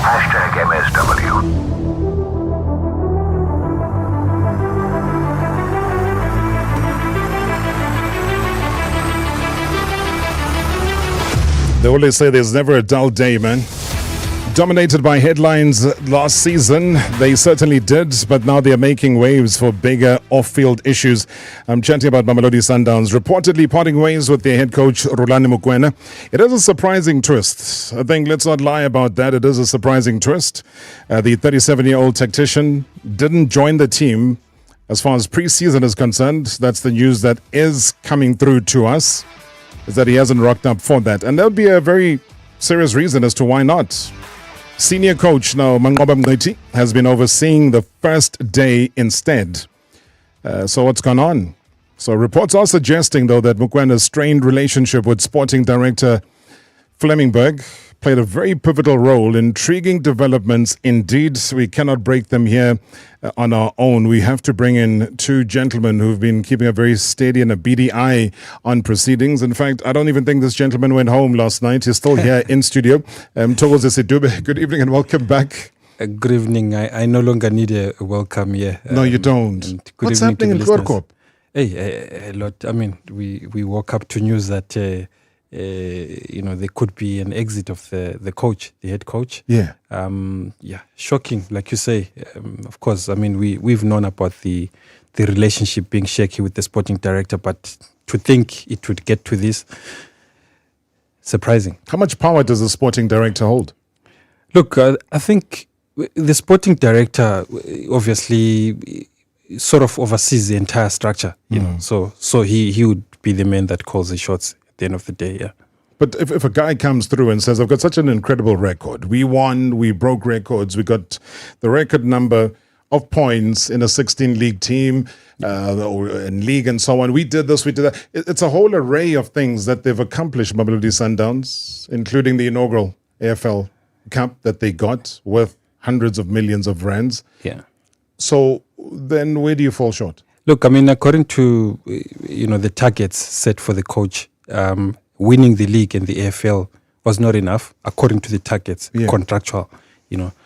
#MSW. They always say there's never a dull day, man. Dominated by headlines last season, they certainly did, but now they're making waves for bigger off-field issues. I'm chatting about Rulani Sundowns reportedly parting ways with their head coach, Rulani Mokwena. It is a surprising twist. I think let's not lie about that. It is a surprising twist. The 37-year-old tactician didn't join the team as far as preseason is concerned. That's the news that is coming through to us, is that he hasn't rocked up for that. And there'll be a very serious reason as to why not. Senior coach now, Marawa has been overseeing the first day instead. So what's gone on? So reports are suggesting, though, that Mokwena's strained relationship with sporting director Flemingberg played a very pivotal role. Intriguing developments indeed. We cannot break them here on our own. We have to bring in two gentlemen who've been keeping a very steady and a beady eye on proceedings. In fact, I don't even think this gentleman went home last night. He's still here in studio. Thokoza Sidube, good evening and welcome back. Good evening. I no longer need a welcome here. No, you don't. What's happening in Joburg? Hey, a lot. I mean, we woke up to news that there could be an exit of the coach, the head coach. Yeah. Shocking, like you say. Of course, I mean, we've known about the relationship being shaky with the sporting director, but to think it would get to this, surprising. How much power does the sporting director hold? Look, I think the sporting director obviously sort of oversees the entire structure, you know. So he would be the man that calls the shots at the end of the day, yeah. But if a guy comes through and says, I've got such an incredible record, we won, we broke records, we got the record number of points in a 16-league team, or in league and so on, we did this, we did that. It's a whole array of things that they've accomplished, Mamelodi Sundowns, including the inaugural AFL Cup that they got worth hundreds of millions of rands. Yeah. So then where do you fall short? Look, I mean, according to, the targets set for the coach, winning the league and the AFL was not enough, according to the targets, contractual,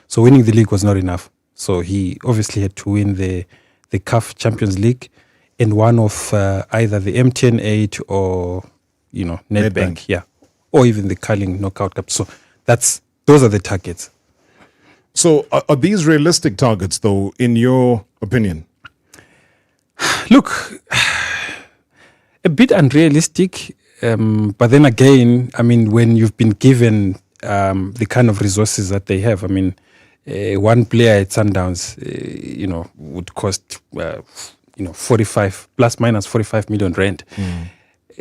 So winning the league was not enough. So he obviously had to win the CAF Champions League and one of either the MTN 8 or, Nedbank, yeah, or even the Carling Knockout Cup. So those are the targets. So are these realistic targets, though, in your opinion? Look, a bit unrealistic, but then again, I mean, when you've been given the kind of resources that they have, I mean, one player at Sundowns, would cost, 45 plus minus 45 million rand.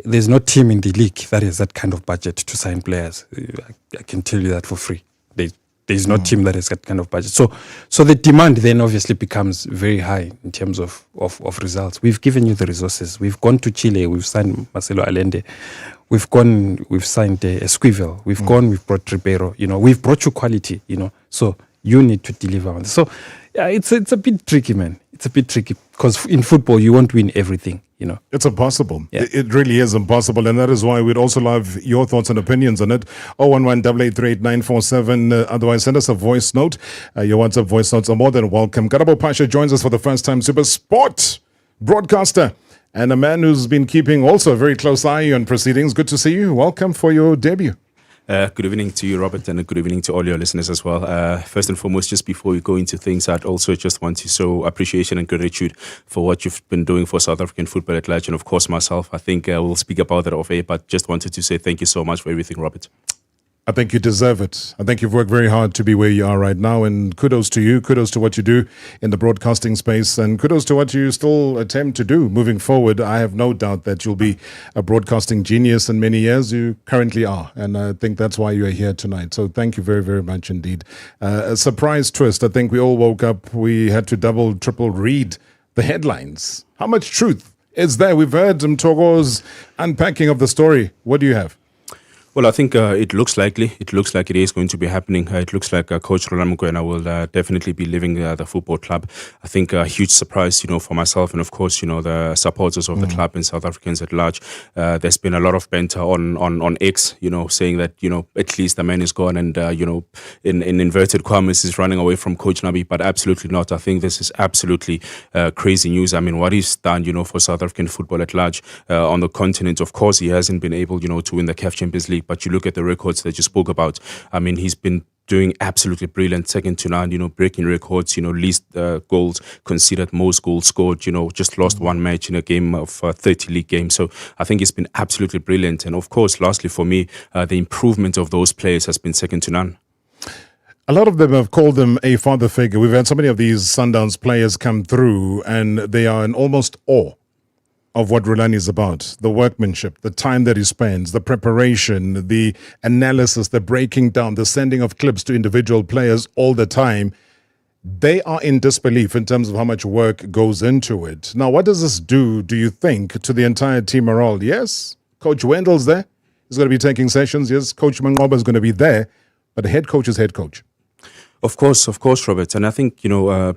There's no team in the league that has that kind of budget to sign players. I can tell you that for free. There's no team that has that kind of budget. So the demand then obviously becomes very high in terms of results. We've given you the resources. We've gone to Chile. We've signed Marcelo Allende. We've signed Esquivel. We've brought Ribeiro. We've brought you quality, So you need to deliver on this. So yeah, it's a bit tricky, man. It's a bit tricky because in football, you won't win everything. It's impossible. Yeah. It really is impossible. And that is why we'd also love your thoughts and opinions on it. 011-883-8947. Otherwise, send us a voice note. Your WhatsApp voice notes are more than welcome. Karabo Pasha joins us for the first time. Super sport broadcaster and a man who's been keeping also a very close eye on proceedings. Good to see you. Welcome for your debut. Good evening to you, Robert, and good evening to all your listeners as well. First and foremost, just before we go into things, I'd also just want to show appreciation and gratitude for what you've been doing for South African football at large, and of course myself. I think we'll speak about that off air, but just wanted to say thank you so much for everything, Robert. I think you deserve it. I think you've worked very hard to be where you are right now, and kudos to you. Kudos to what you do in the broadcasting space, and kudos to what you still attempt to do moving forward. I have no doubt that you'll be a broadcasting genius in many years. You currently are, and I think that's why you are here tonight. So thank you very, very much indeed. A surprise twist. I think we all woke up. We had to double, triple read the headlines. How much truth is there? We've heard Mtogo's unpacking of the story. What do you have? Well, I think it looks likely. It looks like it is going to be happening. It looks like Coach Rulani Mokwena will definitely be leaving the football club. I think a huge surprise, for myself and of course, the supporters of the club and South Africans at large. There's been a lot of banter on X, saying that at least the man is gone and in inverted commas is running away from Coach Nabi, but absolutely not. I think this is absolutely crazy news. I mean, what he's done, for South African football at large on the continent. Of course, he hasn't been able, to win the CAF Champions League. But you look at the records that you spoke about. I mean, he's been doing absolutely brilliant, second to none, breaking records, least goals conceded, most goals scored, just lost one match in a game of 30 league games. So I think it's been absolutely brilliant. And of course, lastly for me, the improvement of those players has been second to none. A lot of them have called him a father figure. We've had so many of these Sundowns players come through and they are in almost awe of what Rulani is about, the workmanship, the time that he spends, the preparation, the analysis, the breaking down, the sending of clips to individual players all the time. They are in disbelief in terms of how much work goes into it. Now, what does this do you think, to the entire team morale? Yes, Coach Wendell's there. He's going to be taking sessions. Yes, Coach Mangoba is going to be there. But the head coach is head coach. Of course, Robert. And I think,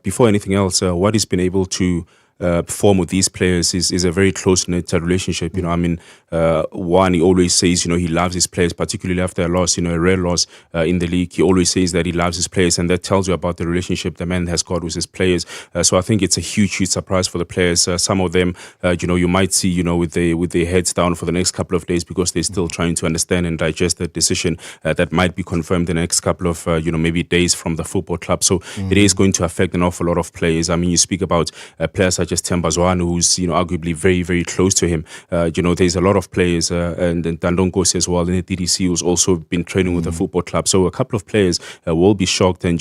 before anything else, what he's been able to perform with these players is a very close-knit relationship. One, he always says, he loves his players, particularly after a loss, a rare loss in the league. He always says that he loves his players, and that tells you about the relationship the man has got with his players. So I think it's a huge surprise for the players. Some of them, you might see, with their heads down for the next couple of days because they're still trying to understand and digest the decision that might be confirmed the next couple of, maybe days from the football club. So it is going to affect an awful lot of players. I mean, you speak about players such as Tembazwane, who's arguably very, very close to him. There's a lot of players, and Tandonkosi as well in the DDC, who's also been training with the football club. So a couple of players will be shocked and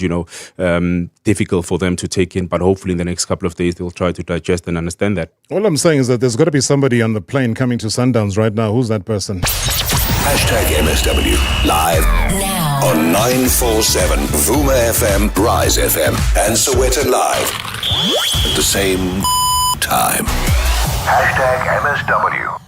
difficult for them to take in. But hopefully in the next couple of days they'll try to digest and understand that. All I'm saying is that there's got to be somebody on the plane coming to Sundowns right now. Who's that person? #MSW live now on 947 Vuma FM, Rise FM, and Sowetan Live at the same time. #MSW.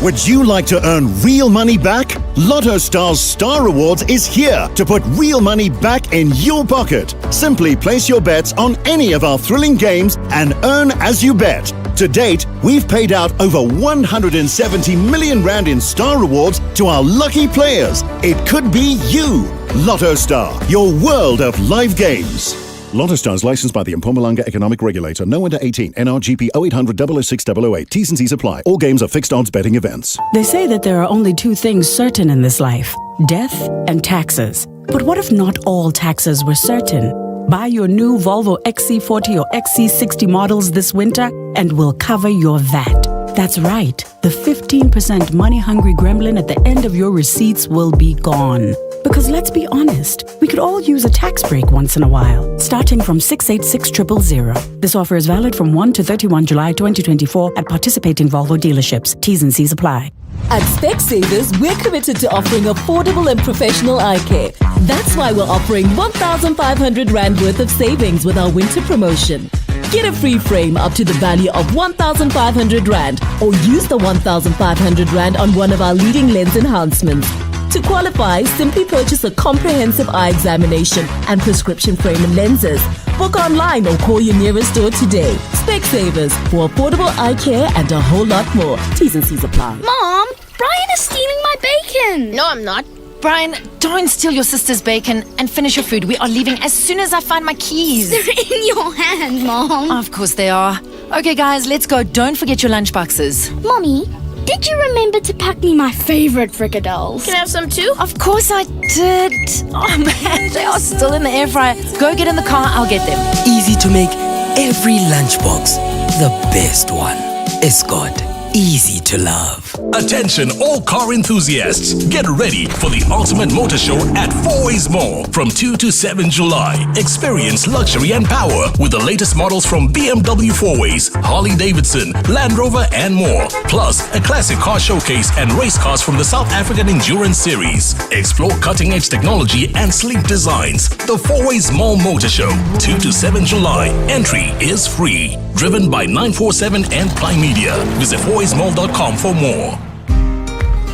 Would you like to earn real money back? Lotto Star's Star Rewards is here to put real money back in your pocket. Simply place your bets on any of our thrilling games and earn as you bet. To date, we've paid out over 170 million rand in Star Rewards to our lucky players. It could be you. Lotto Star, your world of live games. Lotto Star is licensed by the Mpumalanga Economic Regulator. No under 18. NRGP 0800 006 008. T's and C's apply. All games are fixed odds betting events. They say that there are only two things certain in this life: death and taxes. But what if not all taxes were certain? Buy your new Volvo XC40 or XC60 models this winter and we'll cover your VAT. That's right. The 15% money-hungry gremlin at the end of your receipts will be gone. Because let's be honest, we could all use a tax break once in a while, starting from 686,000. This offer is valid from 1 to 31 July 2024 at participating Volvo dealerships. T's and C's apply. At Specsavers, we're committed to offering affordable and professional eye care. That's why we're offering 1,500 Rand worth of savings with our winter promotion. Get a free frame up to the value of 1,500 Rand or use the 1,500 Rand on one of our leading lens enhancements. To qualify, simply purchase a comprehensive eye examination and prescription frame and lenses. Book online or call your nearest store today. Specsavers, for affordable eye care and a whole lot more. T's and C's apply. Mom, Brian is stealing my bacon. No, I'm not. Brian, don't steal your sister's bacon and finish your food. We are leaving as soon as I find my keys. They're in your hand, Mom. Of course they are. Okay, guys, let's go. Don't forget your lunch boxes. Mommy, did you remember to pack me my favorite fricadelles? Can I have some too? Of course I did. Oh man, they are still in the air fryer. Go get in the car, I'll get them. Easy to make every lunchbox the best one. Escort, easy to love. Attention all car enthusiasts, get ready for the ultimate motor show at Fourways Mall from 2 to 7 July. Experience luxury and power with the latest models from BMW Fourways, Harley Davidson, Land Rover and more. Plus a classic car showcase and race cars from the South African Endurance Series. Explore cutting edge technology and sleek designs. The Fourways Mall Motor Show, 2 to 7 July. Entry is free. Driven by 947 and Primedia. Visit fourwaysmall.com for more.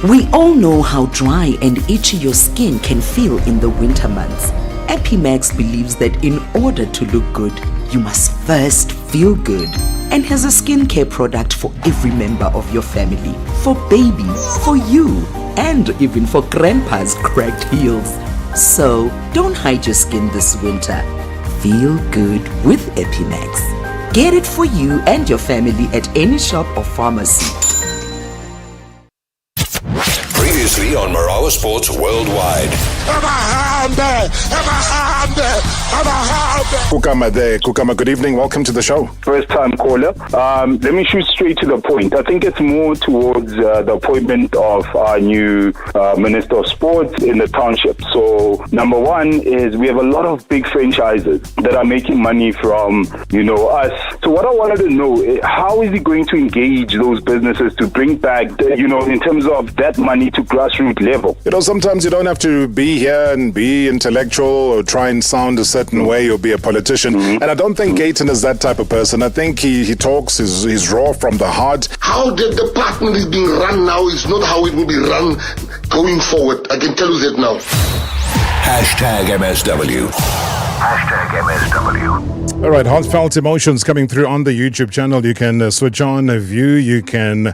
We all know how dry and itchy your skin can feel in the winter months. Epimax believes that in order to look good, you must first feel good, and has a skincare product for every member of your family, for babies, for you, and even for grandpa's cracked heels. So don't hide your skin this winter. Feel good with Epimax. Get it for you and your family at any shop or pharmacy. Previously on Marawa Sports Worldwide. Kukama, good evening. Welcome to the show. First time caller. Let me shoot straight to the point. I think it's more towards the appointment of our new Minister of Sports in the township. So number one is we have a lot of big franchises that are making money from, us. So what I wanted to know is how is he going to engage those businesses to bring back, in terms of that money to grassroots level? Sometimes you don't have to be here and be intellectual or try and sound a certain way or be a politician. And I don't think Gayton is that type of person. I think he talks, he's raw from the heart. How the department is being run now is not how it will be run going forward. I can tell you that now. #MSW. #MSW. All right, heartfelt emotions coming through on the YouTube channel. You can switch on a view. You can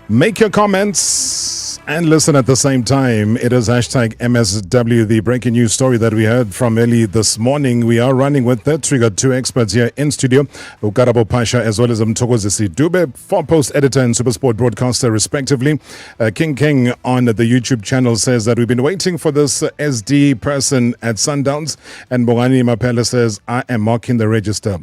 make your comments and listen at the same time. It is #MSW, the breaking news story that we heard from early this morning. We are running with it. We got two experts here in studio, Ukarabo Pasha as well as Mthokozisi Dube, 4-post editor and Supersport broadcaster respectively. King on the YouTube channel says that we've been waiting for this SD person at Sundowns, and Bongani Mapela says, I am marking the register.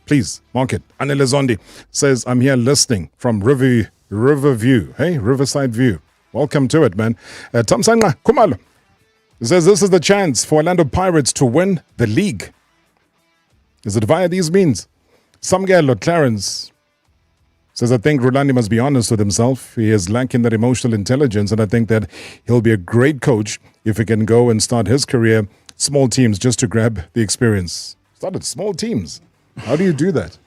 Please mark it. Anele Zondi says, I'm here listening from Riverview. Hey, Riverside View. Welcome to it, man. Tom Sanga Kumalo says this is the chance for Orlando Pirates to win the league. Is it via these means? Samgelo Clarence says, I think Rulani must be honest with himself. He is lacking that emotional intelligence, and I think that he'll be a great coach if he can go and start his career small teams just to grab the experience. Started small teams. How do you do that?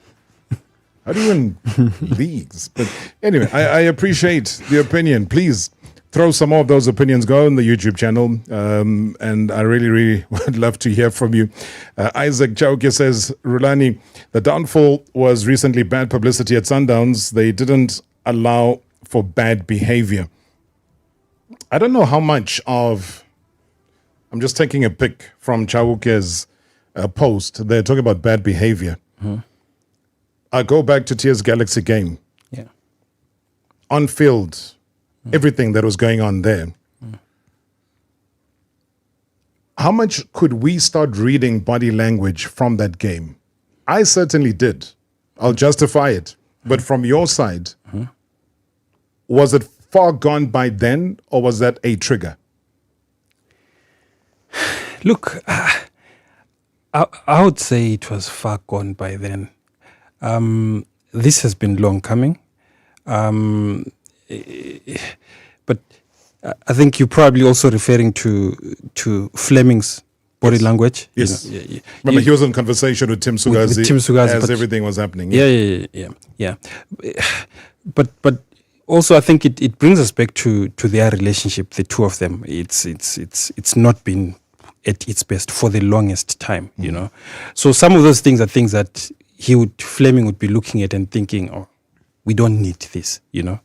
How do you win leagues? But anyway, I appreciate the opinion. Please throw some more of those opinions. Go on the YouTube channel. And I really would love to hear from you. Isaac Chauke says, Rulani, the downfall was recently bad publicity at Sundowns. They didn't allow for bad behavior. I don't know how much of... I'm just taking a pic from Chauke's post. They're talking about bad behavior. Mm-hmm. I go back to Tears Galaxy game. Yeah. On field, everything that was going on there. How much could we start reading body language from that game? I certainly did. I'll justify it. But from your side, was it far gone by then, or was that a trigger? Look, I would say it was far gone by then. This has been long coming. But I think you're probably also referring to Fleming's body language. Yes. Remember, he was in conversation with Tim Sugazi, as everything was happening. Yeah. But also, I think it brings us back to their relationship, the two of them. It's not been at its best for the longest time, So some of those things are things that Fleming would be looking at and thinking, oh, we don't need this, no.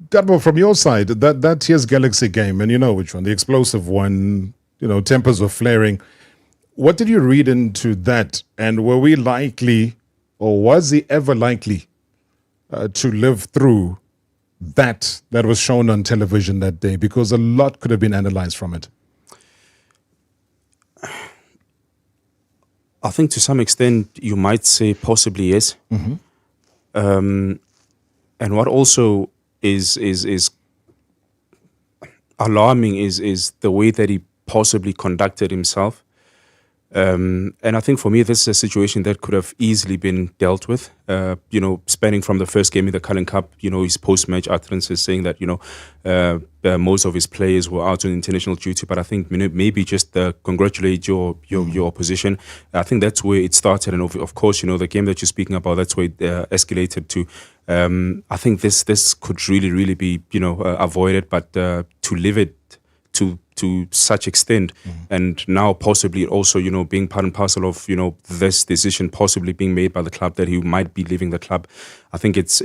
Garbo, from your side, that year's Galaxy game, and you know which one, the explosive one, tempers were flaring. What did you read into that? And were we likely, or was he ever likely to live through that was shown on television that day? Because a lot could have been analyzed from it. I think to some extent you might say possibly yes. Mm-hmm. And what also is alarming is the way that he possibly conducted himself. And I think for me, this is a situation that could have easily been dealt with. Spanning from the first game in the Cullen Cup, his post-match utterances saying that, most of his players were out on international duty. But I think maybe just congratulate your opposition. I think that's where it started. And of course, the game that you're speaking about, that's where it escalated to. I think this could really, really be, avoided. But to leave it to such extent, and now possibly also, being part and parcel of, this decision possibly being made by the club that he might be leaving the club. I think it's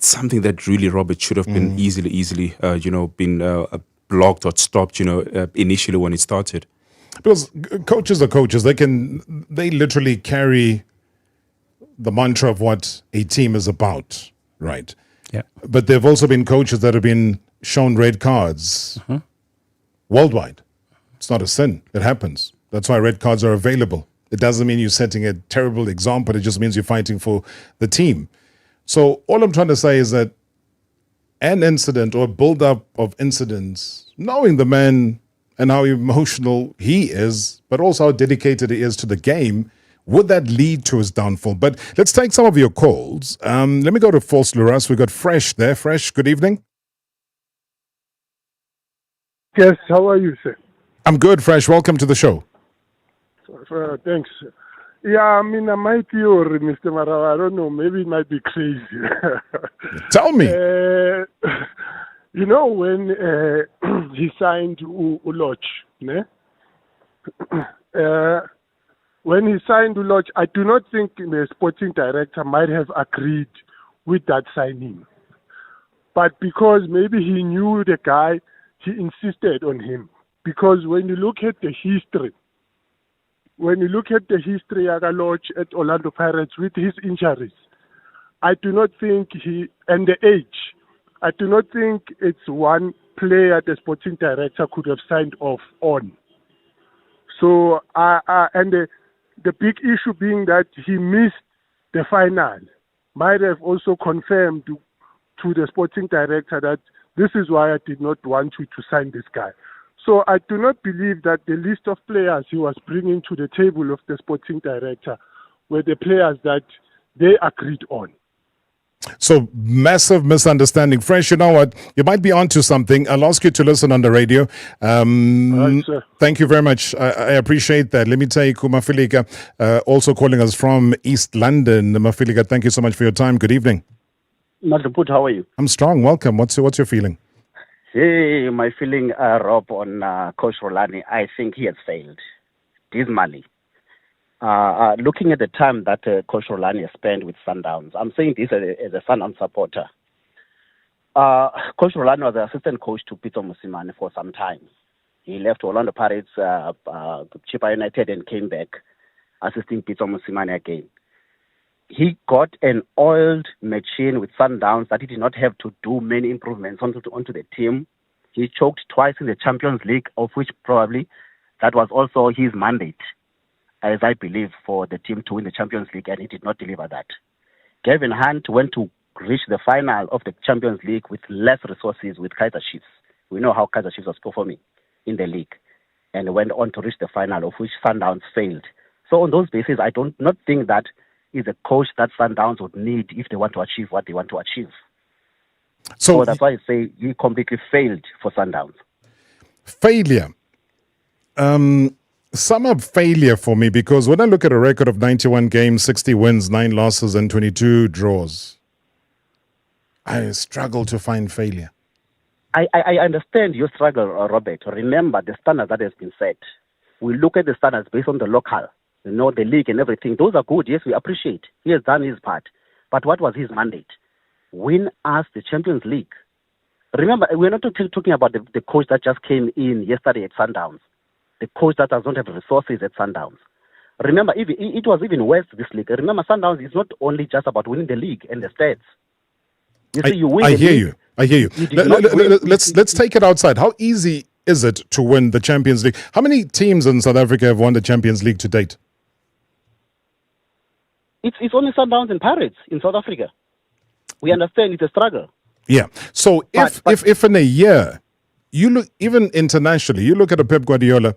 something that really, Robert, should have been easily, been blocked or stopped, initially when it started. Because coaches are coaches. They literally carry the mantra of what a team is about, right? Yeah. But there have also been coaches that have been shown red cards worldwide. It's not a sin. It happens. That's why red cards are available. It doesn't mean you're setting a terrible example. It just means you're fighting for the team. So all I'm trying to say is that an incident or build-up of incidents, knowing the man and how emotional he is, but also how dedicated he is to the game, would that lead to his downfall? But let's take some of your calls. Let me go to False Luras. We've got Fresh there. Fresh, good evening. Yes, how are you, sir? I'm good, Fresh. Welcome to the show. Thanks. Yeah, my theory, Mr. Marawa, I don't know, maybe it might be crazy. Tell me. When he signed Uloch, ne? When he signed Uloch, I do not think the sporting director might have agreed with that signing. But because maybe he knew the guy, he insisted on him. Because when you look at the history, of Uloch at Orlando Pirates with his injuries, I do not think and the age, I do not think it's one player the sporting director could have signed off on. So, and the big issue being that he missed the final, might have also confirmed to the sporting director that this is why I did not want you to sign this guy. So I do not believe that the list of players he was bringing to the table of the sporting director were the players that they agreed on. So massive misunderstanding. Fresh, you know what? You might be onto something. I'll ask you to listen on the radio. Right, sir. Thank you very much. I appreciate that. Let me take Mafilika, also calling us from East London. Mafilika, thank you so much for your time. Good evening. Madhuput, how are you? I'm strong. Welcome. What's your feeling? Hey, my feeling, Rob, on Coach Rulani, I think he has failed dismally. Looking at the time that Coach Rulani has spent with Sundowns, I'm saying this as a Sundowns supporter. Coach Rulani was the assistant coach to Peter Mosimane for some time. He left Orlando Pirates, Chippa United, and came back assisting Peter Mosimane again. He got an oiled machine with Sundowns that he did not have to do many improvements onto the team. He choked twice in the Champions League, of which probably that was also his mandate, as I believe, for the team to win the Champions League, and he did not deliver that. Kevin Hunt went to reach the final of the Champions League with less resources with Kaizer Chiefs. We know how Kaizer Chiefs was performing in the league, and went on to reach the final, of which Sundowns failed. So on those bases, I do not think that is a coach that Sundowns would need if they want to achieve what they want to achieve. So that's why I say he completely failed for Sundowns. Failure. Sum up failure for me, because when I look at a record of 91 games, 60 wins, 9 losses, and 22 draws, I struggle to find failure. I understand your struggle, Robert. Remember the standards that has been set. We look at the standards based on the local, the league and everything. Those are good. Yes, we appreciate. He has done his part. But what was his mandate? Win us the Champions League. Remember, we're not talking about the coach that just came in yesterday at Sundowns. The coach that does not have resources at Sundowns. Remember, it was even worse this league. Remember, Sundowns is not only just about winning the league and the stats. You see, you win I the hear league. you. Let's take it outside. How easy is it to win the Champions League? How many teams in South Africa have won the Champions League to date? It's only Sundowns and Pirates in South Africa. We understand it's a struggle. Yeah. So if in a year, you look, even internationally, you look at a Pep Guardiola,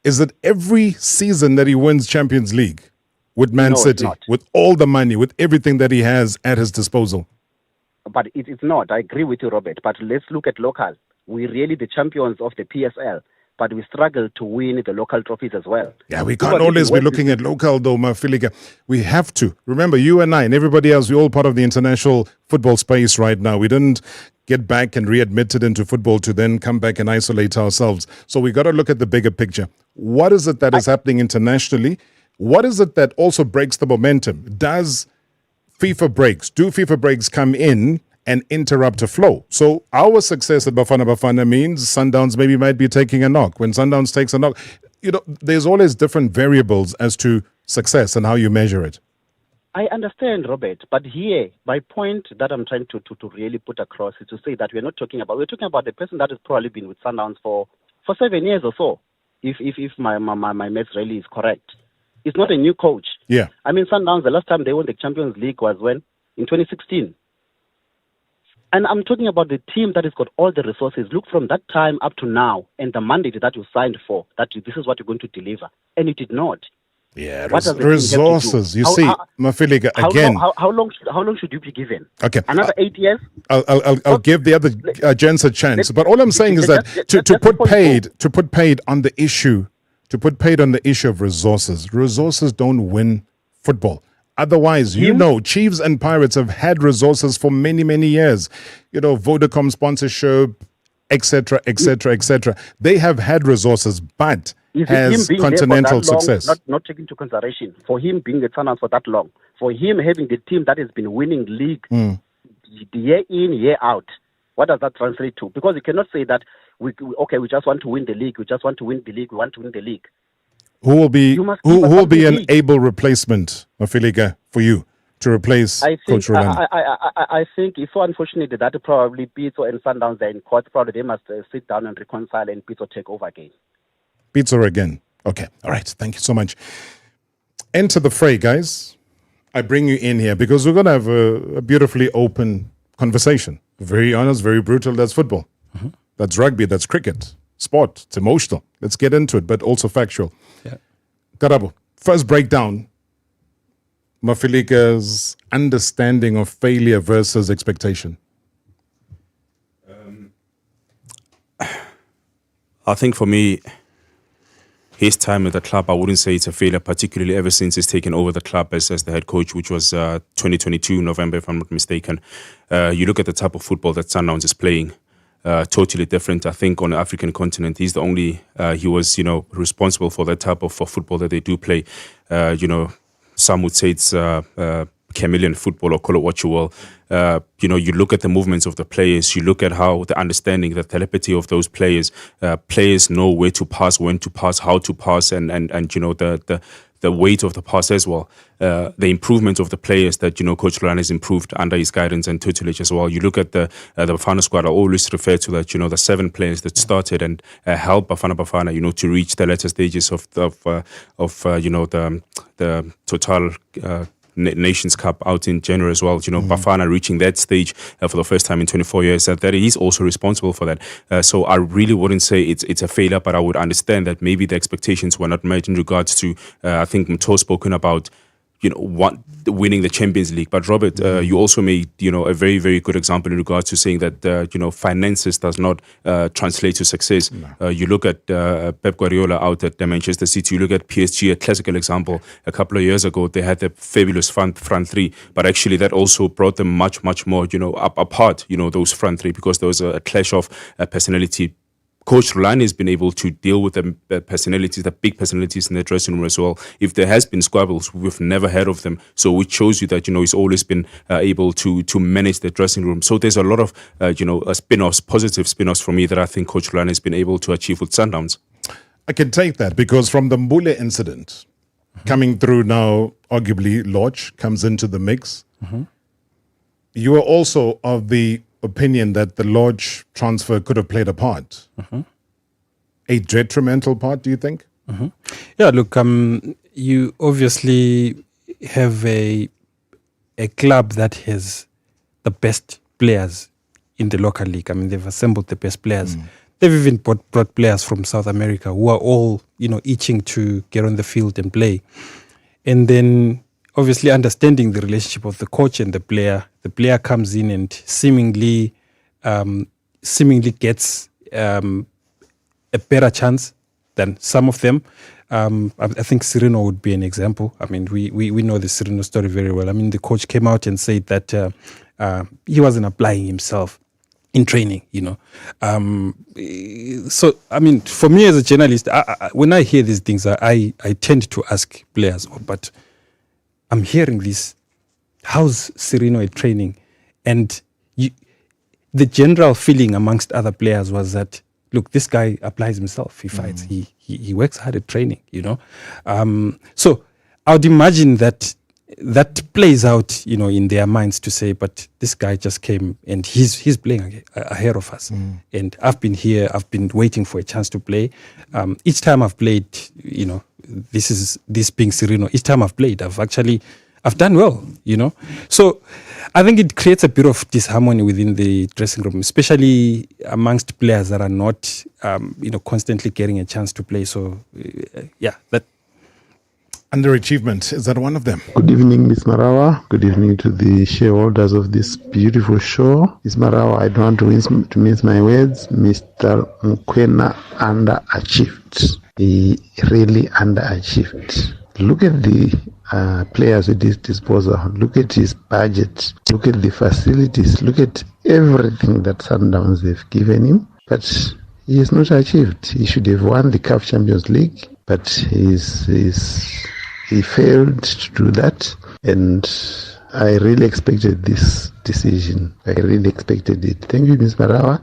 Is it every season that he wins Champions League with Man No, it's City, not. with all the money, with everything that he has at his disposal? But it's not. I agree with you, Robert. But let's look at local. We're really the champions of the PSL, but we struggle to win the local trophies as well. Yeah, we can't always be looking at local though, Mafilika. We have to. Remember, you and I and everybody else, we're all part of the international football space right now. We didn't get back and readmitted into football to then come back and isolate ourselves. So we got to look at the bigger picture. What is it that is happening internationally? What is it that also breaks the momentum? Do FIFA breaks come in and interrupt a flow? So our success at Bafana Bafana means Sundowns maybe might be taking a knock. When Sundowns takes a knock, there's always different variables as to success and how you measure it. I understand, Robert, but here, my point that I'm trying to really put across is to say that we're talking about the person that has probably been with Sundowns for 7 years or so, if my maths really is correct. It's not a new coach. Yeah. I mean, Sundowns, the last time they won the Champions League was when? In 2016. And I'm talking about the team that has got all the resources. Look from that time up to now and the mandate that you signed for, that this is what you're going to deliver. And you did not. Yeah, What does the team have to do? resources. You see, Mafilika, again. How long should you be given? Okay. Another 8 years? I'll give the other gents a chance. But all I'm saying is that to put paid on the issue of resources. Resources don't win football. Otherwise, Chiefs and Pirates have had resources for many, many years. Vodacom sponsorship, etc., etc., etc. They have had resources, but has continental success. Not taking into consideration, for him being at Sundowns for that long, for him having the team that has been winning league year in, year out, what does that translate to? Because you cannot say that, we just want to win the league, we want to win the league. Who will be an able replacement, Mafilika, for you to replace Coach Rulani? I think it's so unfortunate that probably Pizzo and Sundowns are in court. Probably they must sit down and reconcile and Pizzo take over again. Pizzo again. Okay. All right. Thank you so much. Enter the fray, guys. I bring you in here because we're going to have a beautifully open conversation. Very honest, very brutal. That's football. Mm-hmm. That's rugby. That's cricket. Sport. It's emotional. Let's get into it, but also factual. Yeah. Karabo, first breakdown. Mafilika's understanding of failure versus expectation. I think for me, his time at the club, I wouldn't say it's a failure, particularly ever since he's taken over the club as the head coach, which was 2022, November, if I'm not mistaken. You look at the type of football that Sundowns is playing, totally different. I think on the African continent, he's the only, he was, responsible for that type of football that they do play. Some would say it's chameleon football, or call it what you will. You look at the movements of the players, you look at how the understanding, the telepathy of those players. Players know where to pass, when to pass, how to pass, and the weight of the pass as well. The improvement of the players that, Coach Rulani has improved under his guidance and tutelage as well. You look at the Bafana squad, I always refer to that, the 7 players that started and helped Bafana, to reach the latter stages of the Total Nations Cup out in January as well. Bafana reaching that stage for the first time in 24 years. That he's also responsible for that. So I really wouldn't say it's a failure, but I would understand that maybe the expectations were not met in regards to. I think Mto spoken about. Winning the Champions League. But Robert, you also made, a very, very good example in regards to saying that, finances does not translate to success. No. You look at Pep Guardiola out at Manchester City, you look at PSG, a classical example. A couple of years ago, they had the fabulous front three, but actually that also brought them much, much more, apart, those front three, because there was a clash of personality. Coach Rulani has been able to deal with the personalities, the big personalities in the dressing room as well. If there has been squabbles, we've never heard of them. So which shows you that, he's always been able to manage the dressing room. So there's a lot of, spin-offs, positive spin-offs for me that I think Coach Rulani has been able to achieve with Sundowns. I can take that because from the Mbule incident, coming through now, arguably Lodge comes into the mix. Mm-hmm. You are also of the opinion that the Lodge transfer could have played a part. Mm-hmm. A detrimental part, do you think? Mm-hmm. Yeah, look, you obviously have a club that has the best players in the local league. I mean, they've assembled the best players. They've even brought players from South America who are all, itching to get on the field and play. And then obviously understanding the relationship of the coach and the player comes in and seemingly gets a better chance than some of them. I think Sereno would be an example. I mean, we know the Sereno story very well. I mean, the coach came out and said that he wasn't applying himself in training, So, I mean, for me as a journalist, when I hear these things, I tend to ask players, but I'm hearing this. How's Sereno at training? And the general feeling amongst other players was that, look, this guy applies himself. He fights. He works hard at training, So I would imagine that plays out, in their minds to say, but this guy just came and he's playing ahead of us. And I've been here. I've been waiting for a chance to play. Each time I've played, this being Sereno. Each time I've played, I've done well, So I think it creates a bit of disharmony within the dressing room, especially amongst players that are not, constantly getting a chance to play. So, that. Underachievement, is that one of them? Good evening, Miss Marawa. Good evening to the shareholders of this beautiful show. Miss Marawa, I don't want to mince my words. Mr. Mokwena underachieved. He really underachieved. Look at the players at his disposal. Look at his budget. Look at the facilities. Look at everything that Sundowns have given him. But he has not achieved. He should have won the CAF Champions League, but he failed to do that. And I really expected this decision. I really expected it. Thank you, Ms. Marawa.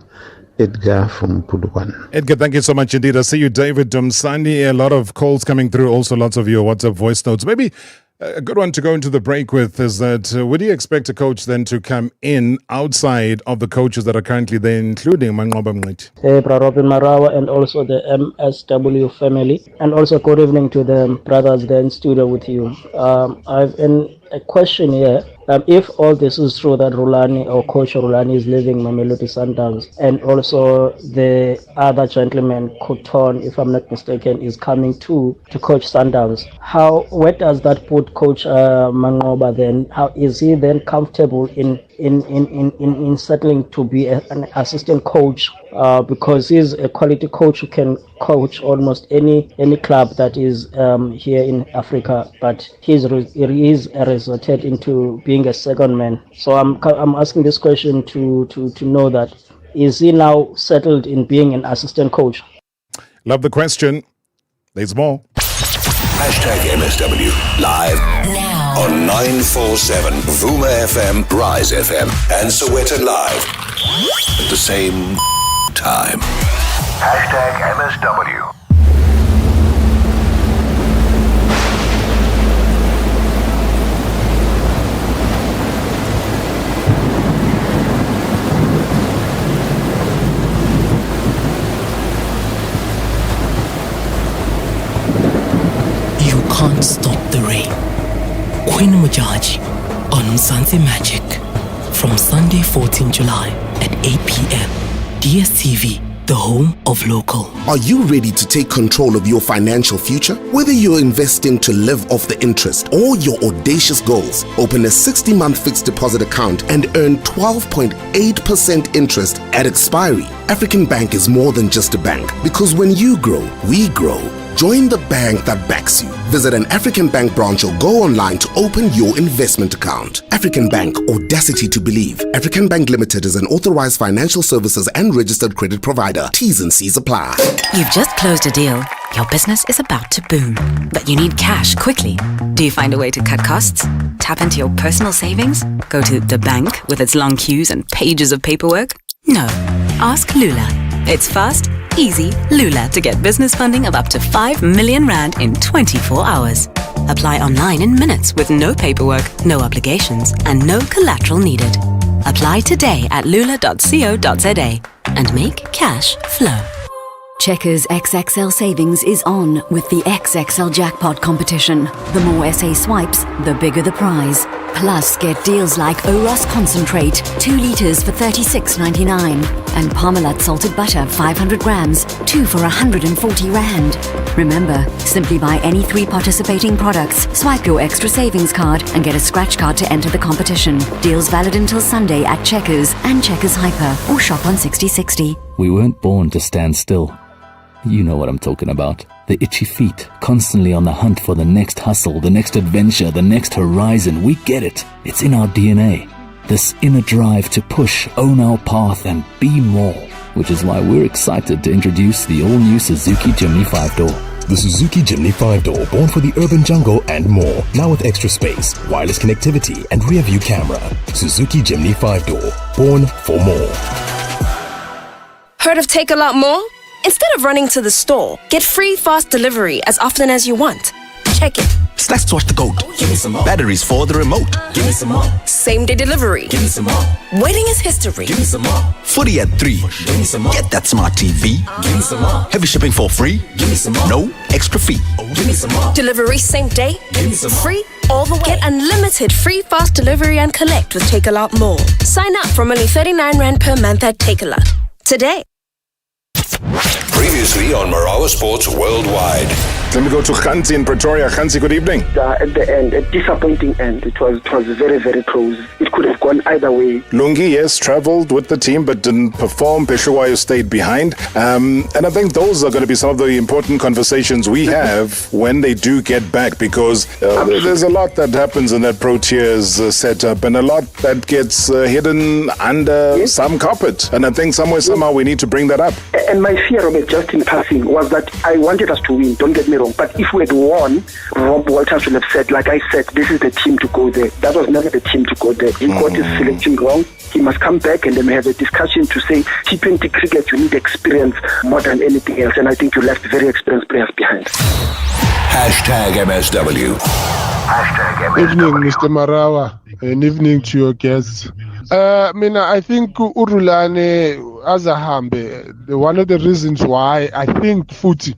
Edgar from Pudukwan. Edgar, thank you so much indeed. I see you, David Dumsani. A lot of calls coming through, also lots of your WhatsApp voice notes. Maybe a good one to go into the break with is that would you expect a coach then to come in outside of the coaches that are currently there, including Manqoba Mngqithi? Hey, Robin Marawa, and also the MSW family, and also good evening to the brothers there in studio with you. I've a question here. If all this is true, that Rulani or Coach Rulani is leaving Mamelodi Sundowns, and also the other gentleman, Cotton, if I'm not mistaken, is coming to coach Sundowns, where does that put Coach Manqoba then? How is he then comfortable in settling to be an assistant coach? Because he's a quality coach who can coach almost any club that is here in Africa, but he is resorted into being a second man. So I'm asking this question to know that, is he now settled in being an assistant coach? Love the question. There's more. #MSW live now on 947 Vuma FM, Rise FM, and Sowetan Live at the same time. #MSW. You can't stop the rain. Queen Mujaji on Mzansi Magic from Sunday 14 July at 8 p.m. DSTV, the home of local. Are you ready to take control of your financial future? Whether you're investing to live off the interest or your audacious goals, open a 60-month fixed deposit account and earn 12.8% interest at expiry. African Bank is more than just a bank, because when you grow, we grow. Join the bank that backs you. Visit an African Bank branch or go online to open your investment account. African Bank, audacity to believe. African Bank Limited is an authorized financial services and registered credit provider. T's and C's apply. You've just closed a deal. Your business is about to boom, but you need cash quickly. Do you find a way to cut costs? Tap into your personal savings? Go to the bank with its long queues and pages of paperwork? No. Ask Lula. It's fast, easy Lula to get business funding of up to 5 million Rand in 24 hours. Apply online in minutes with no paperwork, no obligations, and no collateral needed. Apply today at lula.co.za and make cash flow. Checkers XXL Savings is on with the XXL Jackpot competition. The more SA swipes, the bigger the prize. Plus, get deals like Oros Concentrate, 2 litres for $36.99. And Parmalat Salted Butter, 500 grams, 2 for 140 Rand. Remember, simply buy any 3 participating products, swipe your extra savings card, and get a scratch card to enter the competition. Deals valid until Sunday at Checkers and Checkers Hyper, or shop on 6060. We weren't born to stand still. You know what I'm talking about. The itchy feet, constantly on the hunt for the next hustle, the next adventure, the next horizon. We get it. It's in our DNA. This inner drive to push, own our path, and be more. Which is why we're excited to introduce the all-new Suzuki Jimny 5-Door. The Suzuki Jimny 5-Door, born for the urban jungle and more. Now with extra space, wireless connectivity, and rear-view camera. Suzuki Jimny 5-Door, born for more. Heard of Take a Lot More? Instead of running to the store, get free fast delivery as often as you want. Check it. Snacks to watch the goat. Give me some more. Batteries for the remote. Give me some more. Same day delivery. Give me some more. Waiting is history. Give me some more. Footy at 3. Give me some more. Get that smart TV. Give me some more. Heavy shipping for free. Give me some more. No extra fee. Give me some more. Delivery same day. Give me some more. Free all the way. Get unlimited free fast delivery and collect with Take a Lot More. Sign up from only 39 Rand per month at Take a Lot today. Previously on Marawa Sports Worldwide. Let me go to Khansi in Pretoria. Khansi, good evening. At the end, a disappointing end. It was very, very close. It could have gone either way. Lungi, yes, travelled with the team but didn't perform. Peshuwayo stayed behind. And I think those are going to be some of the important conversations we have when they do get back, because there's a lot that happens in that Proteas setup and a lot that gets hidden under some carpet. And I think somehow we need to bring that up. And my fear, Robert, just in passing, was that I wanted us to win. Don't get me wrong. But if we had won, Rob Walters would have said, like I said, this is the team to go there. That was never the team to go there. He got his selection wrong. He must come back and then we have a discussion to say T20 cricket, you need experience more than anything else. And I think you left very experienced players behind. Hashtag MSW. Hashtag MSW. Evening, Mr. Marawa. An evening to your guests. I think Rulani Azahambe, one of the reasons why I think footy,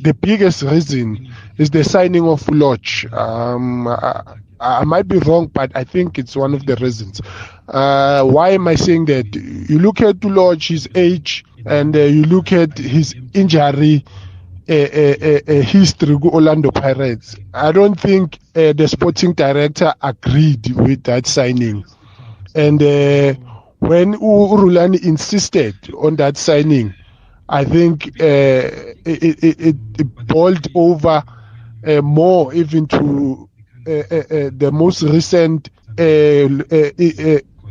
the biggest reason is the signing of Lodge. I might be wrong, but I think it's one of the reasons. Why am I saying that? You look at Lodge, his age, and you look at his injury history with Orlando Pirates. I don't think the sporting director agreed with that signing. And when Rulani insisted on that signing, I think it boiled over more even to the most recent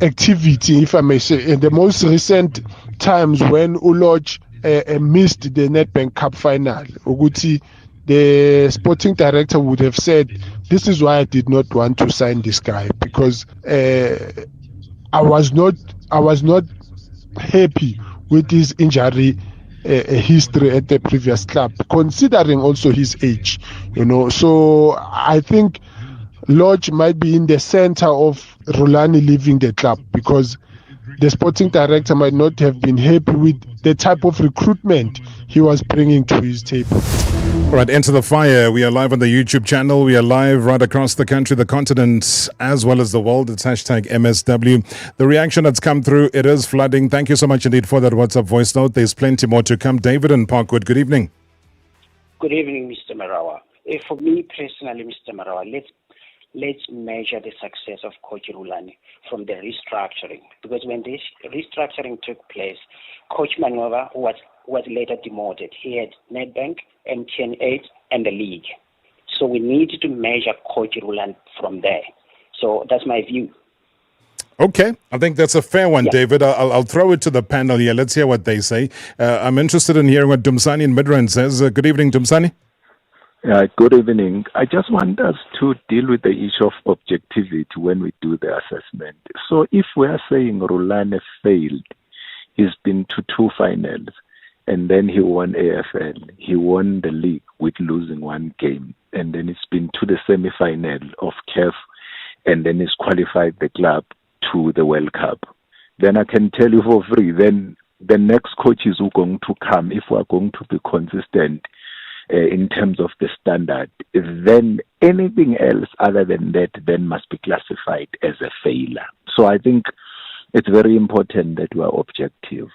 activity, if I may say, in the most recent times when Uloj missed the Nedbank Cup final. Uguti, the sporting director would have said, this is why I did not want to sign this guy, because I was not happy with his injury history at the previous club, considering also his age, So I think Lodge might be in the center of Rulani leaving the club, because the sporting director might not have been happy with the type of recruitment he was bringing to his table. All right, Enter the Fire. We are live on the YouTube channel. We are live right across the country, the continent, as well as the world. It's hashtag MSW. The reaction that's come through, it is flooding. Thank you so much indeed for that WhatsApp voice note. There's plenty more to come. David in Parkwood, good evening. Good evening, Mr. Marawa. For me personally, Mr. Marawa, let's measure the success of Coach Rulani from the restructuring. Because when this restructuring took place, Coach Manova was later demoted. He had Nedbank, MTN 8, and the league. So we need to measure Coach Rulani from there. So that's my view. Okay, I think that's a fair one, David. I'll throw it to the panel here. Let's hear what they say. I'm interested in hearing what Dumsani in Midrand says. Good evening, Dumsani. Good evening. I just want us to deal with the issue of objectivity when we do the assessment. So if we are saying Rulani failed, he's been to 2 finals, and then he won AFL. He won the league with losing 1 game, and then he's been to the semi-final of CAF, and then he's qualified the club to the World Cup. Then I can tell you for free, then the next coaches who are going to come, if we are going to be consistent, in terms of the standard, then anything else other than that then must be classified as a failure. So I think it's very important that we are objective.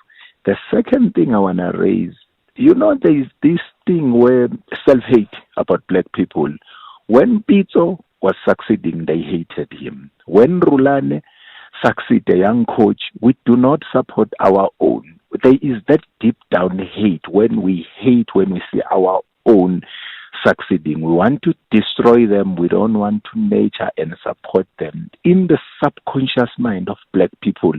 The second thing I want to raise, there is this thing where self-hate about black people. When Pitso was succeeding, they hated him. When Rulani succeed a young coach, we do not support our own. There is that deep down hate when we see our own succeeding. We want to destroy them. We don't want to nurture and support them. In the subconscious mind of black people,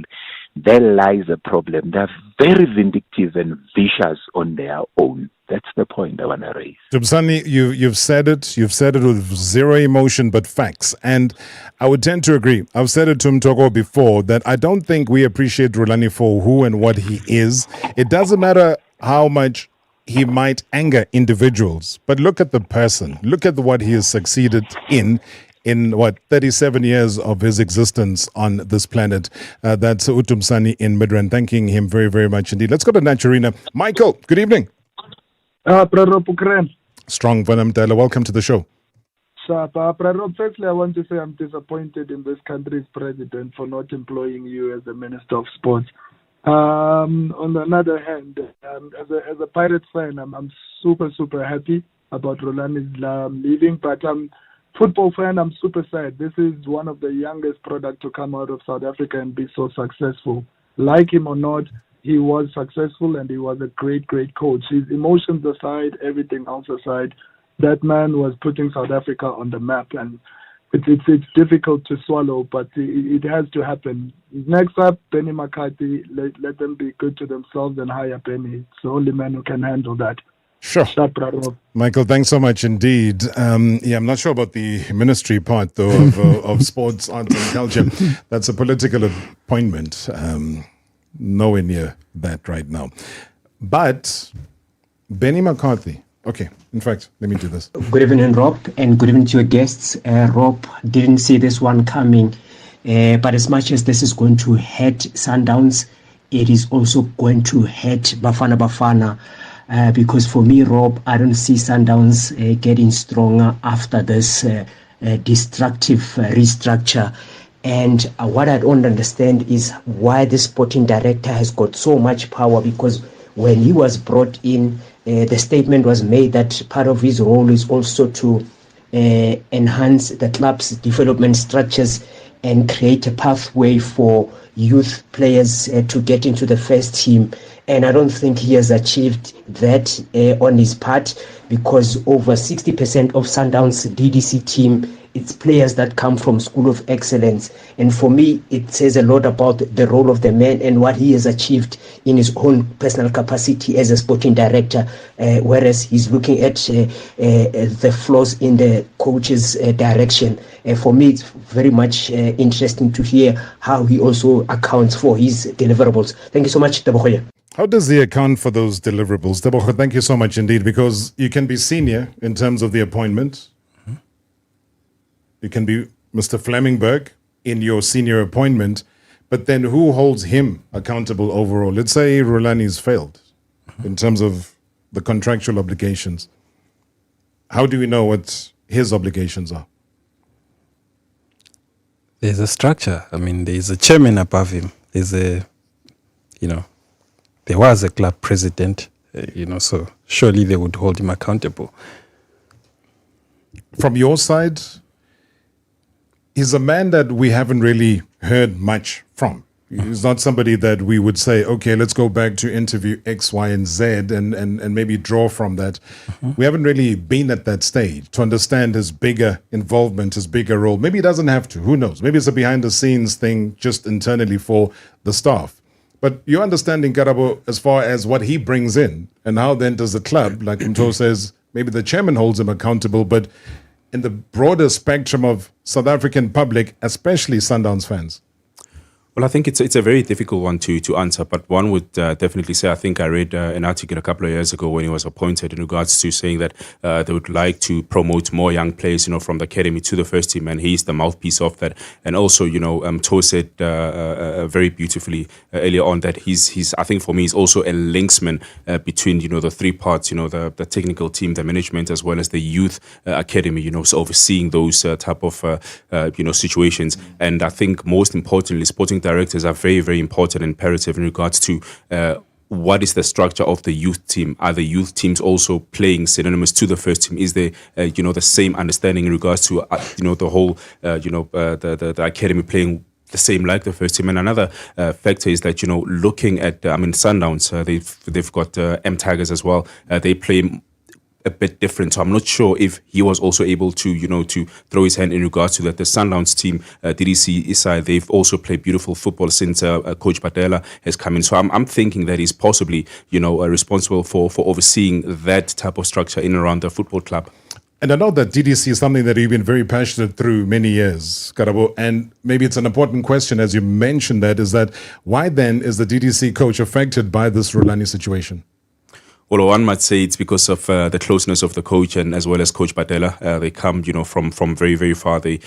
there lies a problem. They're very vindictive and vicious on their own. That's the point I want to raise. Jumsani, you've said it. You've said it with zero emotion but facts. And I would tend to agree. I've said it to Mtoko before that I don't think we appreciate Rulani for who and what he is. It doesn't matter how much he might anger individuals, but look at the person. Look at what he has succeeded in 37 years of his existence on this planet. That's Utumsani in Midrand. Thanking him very, very much indeed. Let's go to Naturina. Michael, good evening. Strong Vanam Taylor, welcome to the show. Firstly, I want to say I'm disappointed in this country's president for not employing you as the Minister of Sports. On the other hand, as a Pirates fan, I'm super happy about Rulani's leaving, but football fan, I'm super sad. This is one of the youngest products to come out of South Africa and be so successful. Like him or not, he was successful and he was a great coach. His emotions aside, everything else aside, that man was putting South Africa on the map, and it's difficult to swallow, but it has to happen. Next up, Benny McCarthy. Let them be good to themselves and hire Benny. It's the only man who can handle that. Sure. Michael, thanks so much indeed. I'm not sure about the ministry part, though, of sports, arts and culture. That's a political appointment. Nowhere near that right now. But Benny McCarthy. Okay, in fact, let me do this. Good evening, Rob, and good evening to your guests. Rob didn't see this one coming, but as much as this is going to hurt Sundowns, it is also going to hurt Bafana. Because for me, Rob, I don't see Sundowns getting stronger after this destructive restructure. And what I don't understand is why the sporting director has got so much power, because when he was brought in, the statement was made that part of his role is also to enhance the club's development structures and create a pathway for youth players to get into the first team. And I don't think he has achieved that on his part, because over 60% of Sundowns' DDC team, it's players that come from School of Excellence. And for me, it says a lot about the role of the man and what he has achieved in his own personal capacity as a sporting director, whereas he's looking at the flaws in the coach's direction. For me, it's very much interesting to hear how he also accounts for his deliverables. Thank you so much, Tebogoye. How does he account for those deliverables? Tebogo, thank you so much indeed, because you can be senior in terms of the appointment. You can be Mr. Flemingberg in your senior appointment, but then who holds him accountable overall? Let's say Rulani's failed in terms of the contractual obligations. How do we know what his obligations are? There's a structure. I mean, there's a chairman above him. There was a club president, so surely they would hold him accountable. From your side, he's a man that we haven't really heard much from. He's not somebody that we would say, okay, let's go back to interview X, Y, and Z and maybe draw from that. We haven't really been at that stage to understand his bigger involvement, his bigger role. Maybe he doesn't have to. Who knows? Maybe it's a behind-the-scenes thing just internally for the staff. But your understanding, Karabo, as far as what he brings in and how then does the club, like Mto says, maybe the chairman holds him accountable, but in the broader spectrum of South African public, especially Sundowns fans? Well, I think it's a very difficult one to answer, but one would definitely say, I think I read an article a couple of years ago when he was appointed in regards to saying that they would like to promote more young players, from the academy to the first team, and he's the mouthpiece of that. And also, Toe said very beautifully earlier on that he's I think for me, he's also a linksman between, the three parts, the technical team, the management, as well as the youth academy, so overseeing those type of, situations. And I think most importantly, sporting directors are very, very important and imperative in regards to what is the structure of the youth team? Are the youth teams also playing synonymous to the first team? Is there, the same understanding in regards to, the whole, the academy playing the same like the first team? And another factor is that, looking at, Sundowns, they've got M Tigers as well. They play a bit different. So I'm not sure if he was also able to, to throw his hand in regards to that. The Sundowns team, DDC Isai, they've also played beautiful football since Coach Patela has come in. So I'm thinking that he's possibly, responsible for overseeing that type of structure in and around the football club. And I know that DDC is something that you've been very passionate through many years, Karabo, and maybe it's an important question, as you mentioned that, is that why then is the DDC coach affected by this Rulani situation? Well, one might say it's because of the closeness of the coach and as well as Coach Patela. They come, from very, very far. They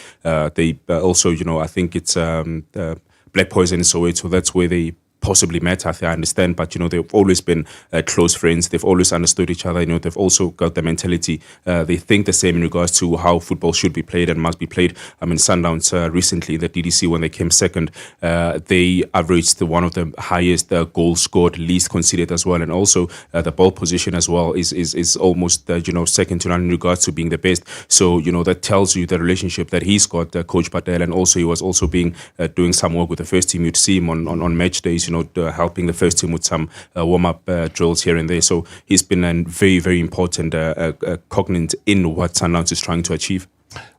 also, I think it's Black Poison in Soweto. That's where they possibly met, I understand, but they've always been close friends. They've always understood each other. They've also got the mentality. They think the same in regards to how football should be played and must be played. Sundowns recently, the DDC, when they came second, they averaged one of the highest goals scored, least conceded as well, and also the ball position as well is almost second to none in regards to being the best. So that tells you the relationship that he's got, Coach Patel, and also he was also doing some work with the first team. You'd see him on match days, helping the first team with some warm-up drills here and there. So he's been a very, very important cognate in what Sundowns is trying to achieve.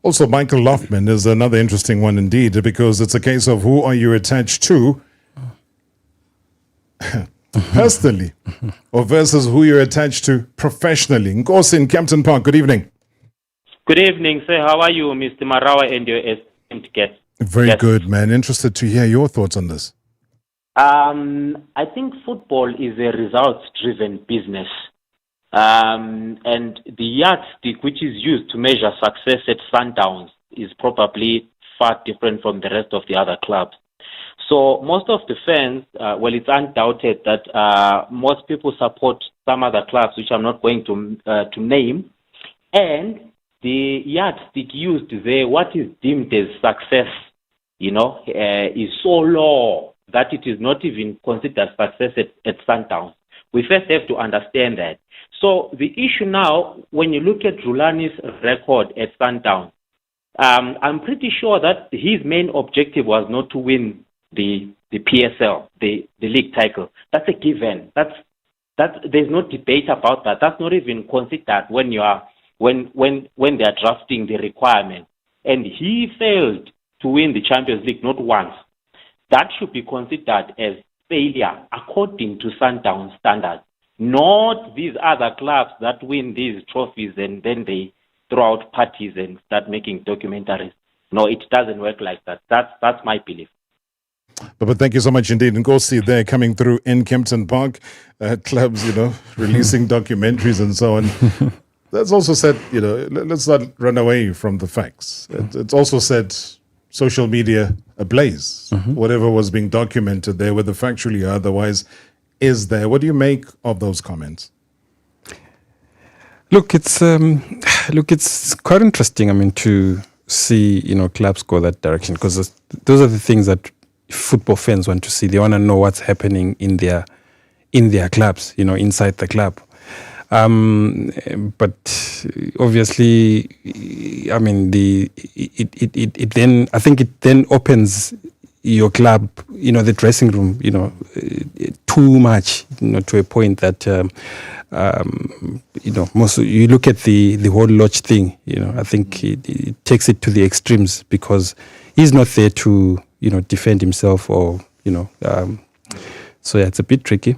Also, Michael Loftman is another interesting one indeed, because it's a case of who are you attached to personally or versus who you're attached to professionally. Nkosi in Kempton Park, good evening. Good evening, sir. How are you, Mr. Marawa, and your esteemed guest? Very good, man. Interested to hear your thoughts on this. I think football is a results-driven business. And the yardstick which is used to measure success at Sundowns is probably far different from the rest of the other clubs. So most of the fans, it's undoubted that most people support some other clubs, which I'm not going to name. And the yardstick used there, what is deemed as success, is so low that it is not even considered success at Sundowns. We first have to understand that. So the issue now, when you look at Rulani's record at Sundowns, I'm pretty sure that his main objective was not to win the PSL, the league title. That's a given. There's no debate about that. That's not even considered when they are drafting the requirement. And he failed to win the Champions League not once. That should be considered as failure according to Sundowns standards, not these other clubs that win these trophies and then they throw out parties and start making documentaries. No, it doesn't work like that. That's my belief. But thank you so much indeed. And go see there coming through in Kempton Park, clubs, releasing documentaries and so on. That's also said, let's not run away from the facts. It's also said social media ablaze. Whatever was being documented there, whether factually or otherwise, is there. What do you make of those comments? Look, it's quite interesting. To see clubs go that direction, because those are the things that football fans want to see. They want to know what's happening in their clubs, inside the club. But obviously, it then opens your club, the dressing room, too much, to a point that, you look at the whole Lodge thing, I think it takes it to the extremes, because he's not there to, defend himself or, so yeah, it's a bit tricky.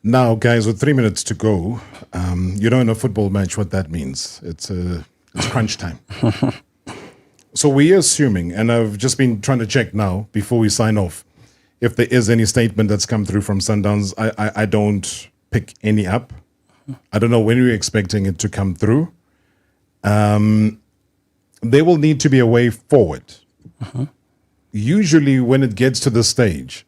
Now, guys, with 3 minutes to go, in a football match what that means. It's crunch time. So we're assuming, and I've just been trying to check now before we sign off, if there is any statement that's come through from Sundowns. I don't pick any up. I don't know when we're expecting it to come through. There will need to be a way forward. Usually when it gets to this stage,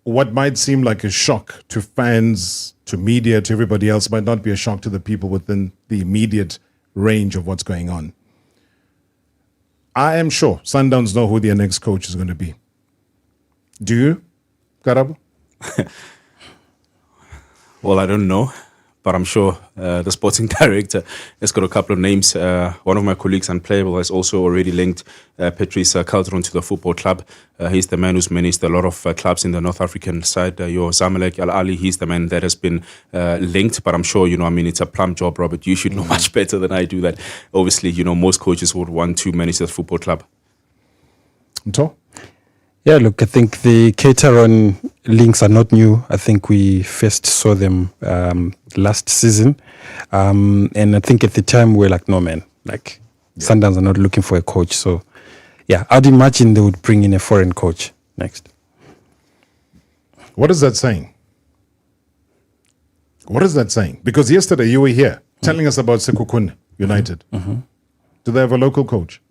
what might seem like a shock to fans, to media, to everybody else might not be a shock to the people within the immediate range of what's going on. I am sure Sundowns know who their next coach is going to be. Do you, Karabo? Well, I don't know, but I'm sure the sporting director has got a couple of names. One of my colleagues, Unplayable, has also already linked Patrice Calderon to the football club. He's the man who's managed a lot of clubs in the North African side. Your Zamalek Al Ali, he's the man that has been linked. But I'm sure, it's a plum job, Robert. You should know much better than I do that. Obviously, most coaches would want to manage the football club. Mto? Yeah, look, I think the Cateron links are not new. I think we first saw them last season. And I think at the time we were like, no, man, Sundowns are not looking for a coach. So, yeah, I'd imagine they would bring in a foreign coach next. What is that saying? What is that saying? Because yesterday you were here telling us about Sekhukhune United. Do they have a local coach?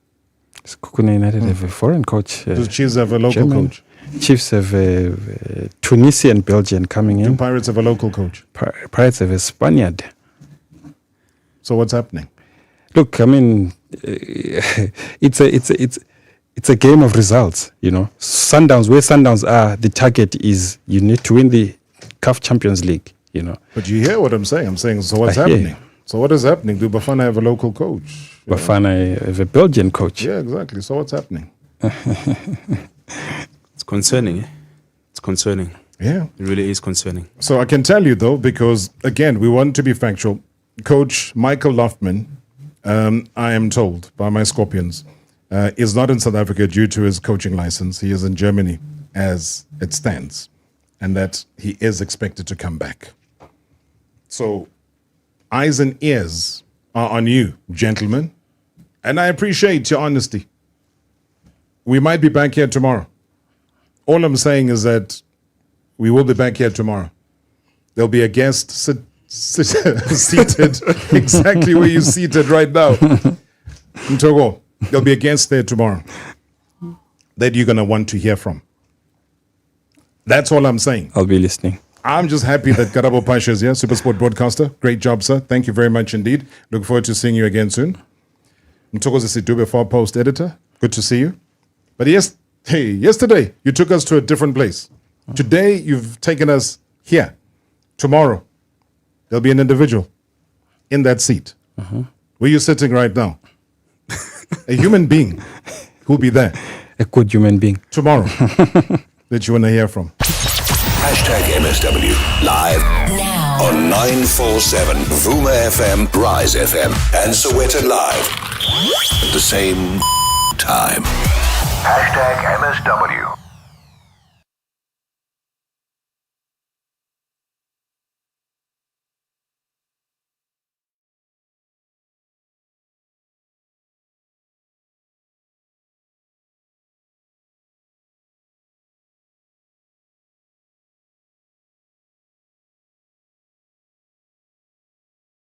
Sekhukhune United have a foreign coach. Do Chiefs have a local German. coach? Chiefs have a Tunisian Belgian coming in. Do Pirates have a local coach? Pirates have a Spaniard. So what's happening? Look, I mean, it's a game of results. Sundowns, where Sundowns are, the target is you need to win the CAF Champions League. But you hear what I'm saying? I'm saying, so what's happening? So what is happening? Do Bafana have a local coach? Bafana have a Belgian coach. Yeah, exactly. So what's happening? It's concerning. It's concerning. Yeah. It really is concerning. So I can tell you, though, because, again, we want to be factual. Coach Michael Loftman, I am told by my Scorpions, is not in South Africa due to his coaching license. He is in Germany as it stands, and that he is expected to come back. So eyes and ears are on you, gentlemen, and I appreciate your honesty. We might be back here tomorrow. All I'm saying is that we will be back here tomorrow. There'll be a guest seated exactly where you're seated right now. Mtogo, there'll be a guest there tomorrow that you're going to want to hear from. That's all I'm saying. I'll be listening. I'm just happy that Karabo Pasha is here, Supersport broadcaster. Great job, sir. Thank you very much indeed. Look forward to seeing you again soon. Mtokoze Sidube, Far Post editor. Good to see you. But yesterday you took us to a different place. Today you've taken us here. Tomorrow there'll be an individual in that seat. Where you're sitting right now. A human being who'll be there. A good human being. Tomorrow that you want to hear from. #MSW live now on 947 Vuma FM, Rise FM, and Sowetan Live at the same time. #MSW.